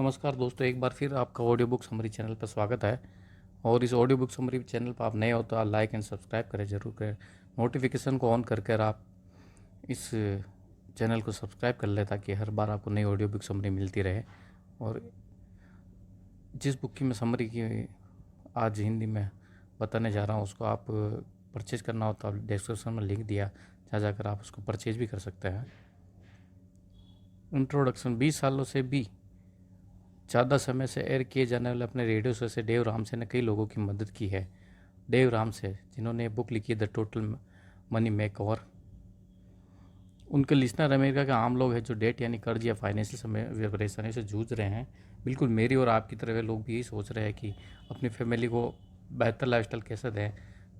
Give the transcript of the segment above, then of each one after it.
नमस्कार दोस्तों, एक बार फिर आपका ऑडियो बुक समरी चैनल पर स्वागत है। और इस ऑडियो बुक समरी चैनल पर आप नए हो तो आप लाइक एंड सब्सक्राइब करें, जरूर करें। नोटिफिकेशन को ऑन करके आप इस चैनल को सब्सक्राइब कर लें ताकि हर बार आपको नई ऑडियो बुक समरी मिलती रहे। और जिस बुक की मैं समरी की आज हिंदी में बताने जा रहा हूँ उसको आप परचेज करना हो तो आप डिस्क्रिप्शन में लिंक दिया, जहाँ जाकर आप उसको परचेज भी कर सकते हैं। इंट्रोडक्शन। 20 सालों से भी ज़्यादा समय से एयर किए जाने वाले अपने रेडियो शो से डेव रामसे ने कई लोगों की मदद की है। डेव रामसे, जिन्होंने बुक लिखी द टोटल मनी मेकओवर। उनके लिसनर अमेरिका के आम लोग हैं जो डेट यानी कर्ज या फाइनेंशियल परेशानी से जूझ रहे हैं। बिल्कुल मेरी और आपकी तरह वे लोग भी यही सोच रहे हैं कि अपनी फैमिली को बेहतर लाइफस्टाइल कैसे दें।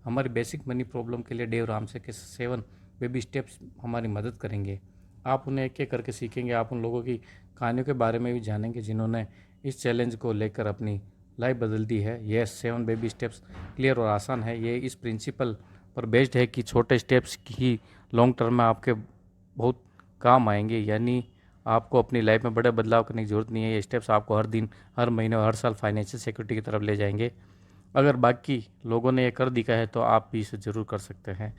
हमारी बेसिक मनी प्रॉब्लम के लिए डेव रामसे के 7 बेबी स्टेप्स हमारी मदद करेंगे। आप उन्हें एक एक करके सीखेंगे। आप उन लोगों की कहानियों के बारे में भी जानेंगे जिन्होंने इस चैलेंज को लेकर अपनी लाइफ बदल दी है। यह 7 बेबी स्टेप्स क्लियर और आसान है। ये इस प्रिंसिपल पर बेस्ड है कि छोटे स्टेप्स ही लॉन्ग टर्म में आपके बहुत काम आएंगे। यानी आपको अपनी लाइफ में बड़े बदलाव करने की ज़रूरत नहीं है। ये स्टेप्स आपको हर दिन, हर महीने और हर साल फाइनेंशियल सिक्योरिटी की तरफ ले जाएंगे। अगर बाकी लोगों ने ये कर दिखा है तो आप भी इसे ज़रूर कर सकते हैं।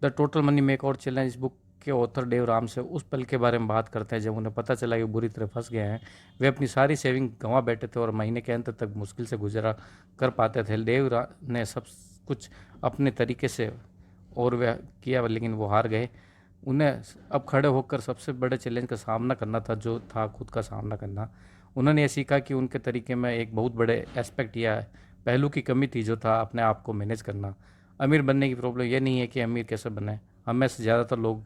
द टोटल मनी मेक और चैलेंज बुक के ऑथर डेव रामसे उस पल के बारे में बात करते हैं जब उन्हें पता चला कि बुरी तरह फंस गए हैं। वे अपनी सारी सेविंग गंवा बैठे थे और महीने के अंत तक मुश्किल से गुजरा कर पाते थे। ने सब कुछ अपने तरीके से और वह किया, लेकिन वो हार गए। उन्हें अब खड़े होकर सबसे बड़े चैलेंज का सामना करना था, जो था खुद का सामना करना। उन्होंने ये सीखा कि उनके तरीके में एक बहुत बड़े एस्पेक्ट या पहलू की कमी थी, जो था अपने आप को मैनेज करना। अमीर बनने की प्रॉब्लम यह नहीं है कि अमीर कैसे बने, हमें से ज़्यादातर लोग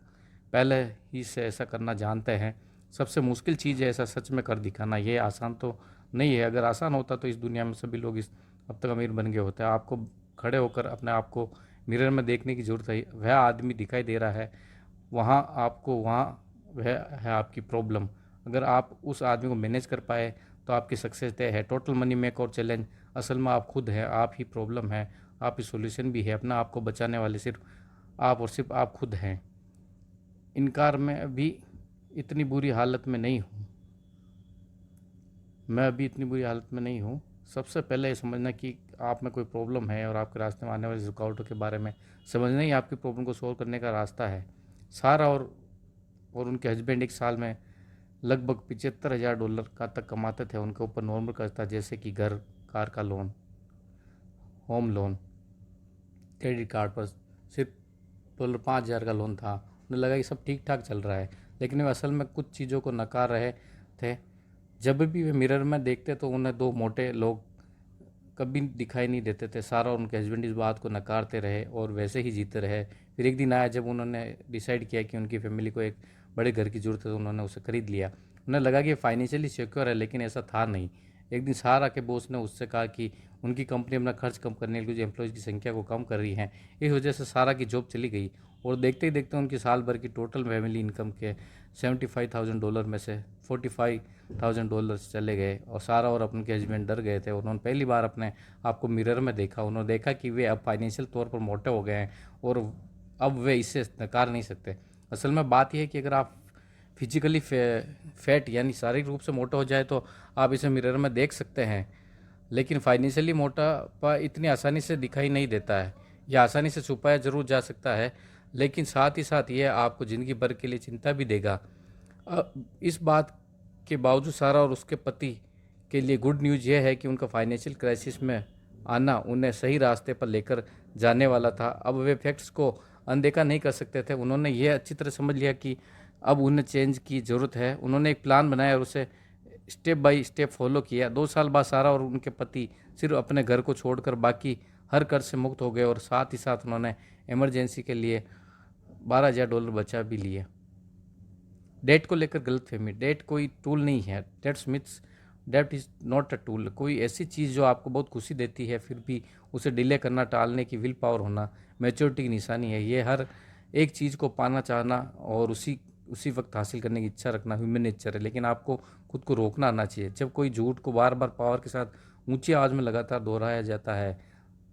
पहले ही से ऐसा करना जानते हैं। सबसे मुश्किल चीज़ है ऐसा सच में कर दिखाना। ये आसान तो नहीं है। अगर आसान होता तो इस दुनिया में सभी लोग इस अब तक अमीर बन गए होते हैं। आपको खड़े होकर अपने आप को मिरर में देखने की ज़रूरत है। वह आदमी दिखाई दे रहा है वहाँ आपको, वहाँ वह है आपकी प्रॉब्लम। अगर आप उस आदमी को मैनेज कर पाए तो आपकी सक्सेस तय है। टोटल मनी मेक और चैलेंज असल में आप खुद हैं। आप ही प्रॉब्लम है, आप ही सॉल्यूशन भी है। अपना आप को बचाने वाले सिर्फ आप और सिर्फ आप खुद हैं। इनकार में अभी इतनी बुरी हालत में नहीं हूँ मैं अभी इतनी बुरी हालत में नहीं हूँ। सबसे पहले ये समझना कि आप में कोई प्रॉब्लम है और आपके रास्ते में आने वाली रुकावटों के बारे में समझना ही आपकी प्रॉब्लम को सॉल्व करने का रास्ता है। सारा और उनके हस्बैंड एक साल में लगभग $75,000 का तक कमाते थे। उनके ऊपर नॉर्मल कर्ज था, जैसे कि घर, कार का loan, home loan, credit card पर सिर्फ $5,000 का लोन था। उन्हें लगा कि सब ठीक ठाक चल रहा है, लेकिन वे असल में कुछ चीज़ों को नकार रहे थे। जब भी वे मिरर में देखते तो उन्हें दो मोटे लोग कभी दिखाई नहीं देते थे। सारा और उनके हस्बैंड इस बात को नकारते रहे और वैसे ही जीते रहे। फिर एक दिन आया जब उन्होंने डिसाइड किया कि उनकी फैमिली को एक बड़े घर की ज़रूरत है, तो उन्होंने उसे खरीद लिया। उन्हें लगा कि फाइनेंशियली सिक्योर है, लेकिन ऐसा था नहीं। एक दिन सारा के बॉस ने उससे कहा कि उनकी कंपनी अपना खर्च कम करने के लिए कुछ एम्प्लॉयज़ की संख्या को कम कर रही है। इस वजह से सारा की जॉब चली गई और देखते ही देखते उनकी साल भर की टोटल फैमिली इनकम के $75,000 में से $45,000 चले गए। और सारा और अपने हस्बैंड डर गए थे। उन्होंने पहली बार अपने आप को मिरर में देखा। उन्होंने देखा कि वे अब फाइनेंशियल तौर पर मोटे हो गए हैं और अब वे इसे नकार नहीं सकते। असल में बात यह है कि अगर आप फिजिकली फैट यानी शारीरिक रूप से मोटे हो जाए तो आप इसे मिरर में देख सकते हैं, लेकिन फाइनेंशियली मोटापा इतनी आसानी से दिखाई नहीं देता है। यह आसानी से छुपाया जरूर जा सकता है, लेकिन साथ ही साथ यह आपको ज़िंदगी भर के लिए चिंता भी देगा। इस बात के बावजूद सारा और उसके पति के लिए गुड न्यूज़ यह है कि उनका फाइनेंशियल क्राइसिस में आना उन्हें सही रास्ते पर लेकर जाने वाला था। अब वे फैक्ट्स को अनदेखा नहीं कर सकते थे। उन्होंने यह अच्छी तरह समझ लिया कि अब उन्हें चेंज की ज़रूरत है। उन्होंने एक प्लान बनाया और उसे स्टेप बाय स्टेप फॉलो किया। 2 साल बाद सारा और उनके पति सिर्फ अपने घर को छोड़कर बाकी हर कर्ज से मुक्त हो गए और साथ ही साथ उन्होंने इमरजेंसी के लिए $12,000 बचा भी लिए। डेट को लेकर गलतफहमी। डेट कोई टूल नहीं है। That is not a tool. कोई ऐसी चीज़ जो आपको बहुत खुशी देती है फिर भी उसे डिले करना, टालने की विल पावर होना मैच्योरिटी की निशानी है। ये हर एक चीज़ को पाना चाहना और उसी वक्त हासिल करने की इच्छा रखना ह्यूमन नेचर है, लेकिन आपको खुद को रोकना आना चाहिए। जब कोई झूठ को बार बार पावर के साथ ऊंची आवाज़ में लगातार दोहराया जाता है,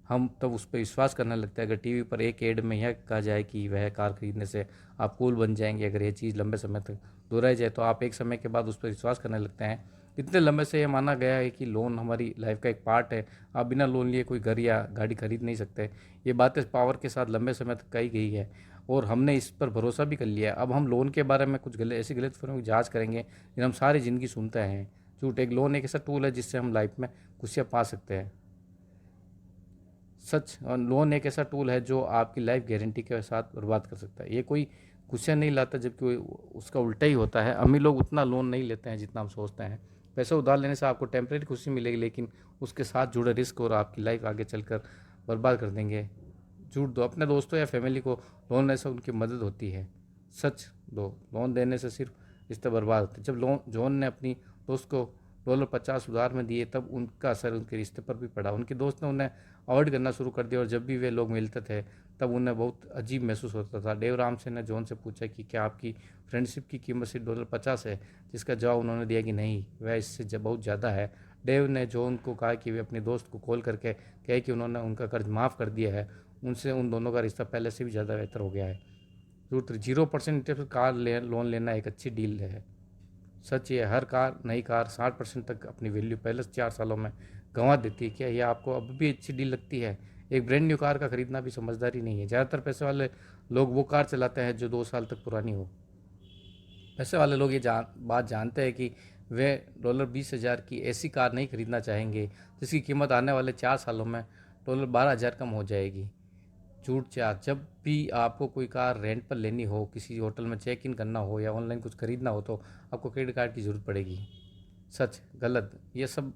हम तब उस पर विश्वास करने लगते हैं। अगर टीवी पर एक एड में यह कहा जाए कि वह कार खरीदने से आप कूल बन जाएंगे, अगर ये चीज़ लंबे समय तक दोहराई जाए तो आप एक समय के बाद उस पर विश्वास करने लगते हैं। इतने लंबे से ये माना गया है कि लोन हमारी लाइफ का एक पार्ट है। आप बिना लोन लिए कोई घर या गाड़ी खरीद नहीं सकते। ये बातें पावर के साथ लंबे समय तक कही गई है और हमने इस पर भरोसा भी कर लिया है। अब हम लोन के बारे में कुछ ऐसी गलत फहमियों की जांच करेंगे जिन्हें हम सारी ज़िंदगी सुनते हैं। झूठ। एक लोन एक ऐसा टूल है जिससे हम लाइफ में खुशियाँ पा सकते हैं। सच। और लोन एक ऐसा टूल है जो आपकी लाइफ गारंटी के साथ बर्बाद कर सकता है। ये कोई खुशियाँ नहीं लाता, जबकि उसका उल्टा ही होता है। अमीर लोग उतना लोन नहीं लेते हैं जितना हम सोचते हैं। पैसा उधार लेने से आपको टेम्परेरी खुशी मिलेगी, लेकिन उसके साथ जुड़े रिस्क और आपकी लाइफ आगे चलकर बर्बाद कर देंगे। झूठ दो। अपने दोस्तों या फैमिली को लोन लेने से उनकी मदद होती है। सच दो। लोन देने से सिर्फ रिश्ते बर्बाद होते हैं। जब जॉन ने अपनी दोस्त को $50 उधार में दिए तब उनका असर उनके रिश्ते पर भी पड़ा। उनके दोस्त ने उन्हें अवॉइड करना शुरू कर दिया और जब भी वे लोग मिलते थे तब उन्हें बहुत अजीब महसूस होता था। डेव रामसे ने जॉन से पूछा कि क्या आपकी फ्रेंडशिप की कीमत सिर्फ $50 है, जिसका जवाब उन्होंने दिया कि नहीं, वह इससे बहुत ज़्यादा है। डेव ने जॉन को कहा कि वे अपने दोस्त को कॉल करके कहे कि उन्होंने उनका कर्ज माफ़ कर दिया है। उनसे उन दोनों का रिश्ता पहले से भी ज़्यादा बेहतर हो गया है। दूसरी, 0% इंटरेस्ट पर लोन लेना एक अच्छी डील है। सच ये हर नई कार 60% तक अपनी वैल्यू पहले 4 सालों में गंवा देती है। क्या यह आपको अब भी अच्छी डील लगती है? एक ब्रांड न्यू कार का खरीदना भी समझदारी नहीं है। ज़्यादातर पैसे वाले लोग वो कार चलाते हैं जो 2 साल तक पुरानी हो। पैसे वाले लोग ये बात जानते हैं कि वे $20,000 की ऐसी कार नहीं खरीदना चाहेंगे जिसकी कीमत आने वाले 4 सालों में $12,000 कम हो जाएगी। झूठ। 4, जब भी आपको कोई कार रेंट पर लेनी हो, किसी होटल में चेक इन करना हो या ऑनलाइन कुछ खरीदना हो तो आपको क्रेडिट कार्ड की ज़रूरत पड़ेगी। सच। गलत। ये सब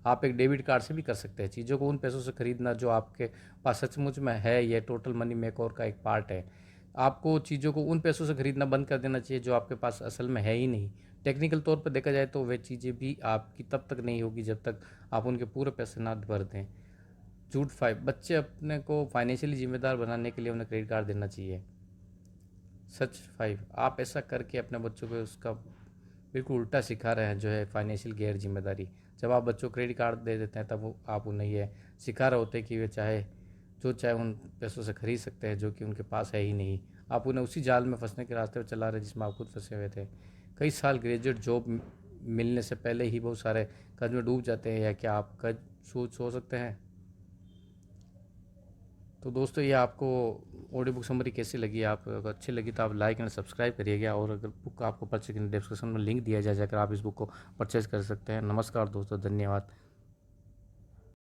आप एक डेबिट कार्ड से भी कर सकते हैं। चीज़ों को उन पैसों से खरीदना जो आपके पास सचमुच में है, यह टोटल मनी मेकओवर का एक पार्ट है। आपको चीज़ों को उन पैसों से खरीदना बंद कर देना चाहिए जो आपके पास असल में है ही नहीं। टेक्निकल तौर पर देखा जाए तो वे चीज़ें भी आपकी तब तक नहीं होगी जब तक आप उनके पूरे पैसे ना भर दें। झूठ। 5, बच्चे अपने को फाइनेंशियली जिम्मेदार बनाने के लिए उन्हें क्रेडिट कार्ड देना चाहिए। सच। 5, आप ऐसा करके अपने बच्चों को उसका बिल्कुल उल्टा सिखा रहे हैं, जो है फाइनेंशियल गैर जिम्मेदारी। जब आप बच्चों को क्रेडिट कार्ड दे देते हैं तब आप उन्हें यह सिखा रहे होते हैं कि वे जो चाहे उन पैसों से खरीद सकते हैं जो कि उनके पास है ही नहीं। आप उन्हें उसी जाल में फंसने के रास्ते पर चला रहे जिसमें आप खुद फंसे हुए थे। कई साल ग्रेजुएट जॉब मिलने से पहले ही बहुत सारे कर्ज में डूब जाते हैं। या क्या आप कर्ज सो सकते हैं? तो दोस्तों, ये आपको ऑडियो बुक समरी कैसी लगी? आप अगर अच्छी लगी तो आप लाइक एंड सब्सक्राइब करिएगा। और अगर बुक आपको परचेज करनी, डिस्क्रिप्शन में लिंक दिया जाए जाकर आप इस बुक को परचेज कर सकते हैं। नमस्कार दोस्तों, धन्यवाद।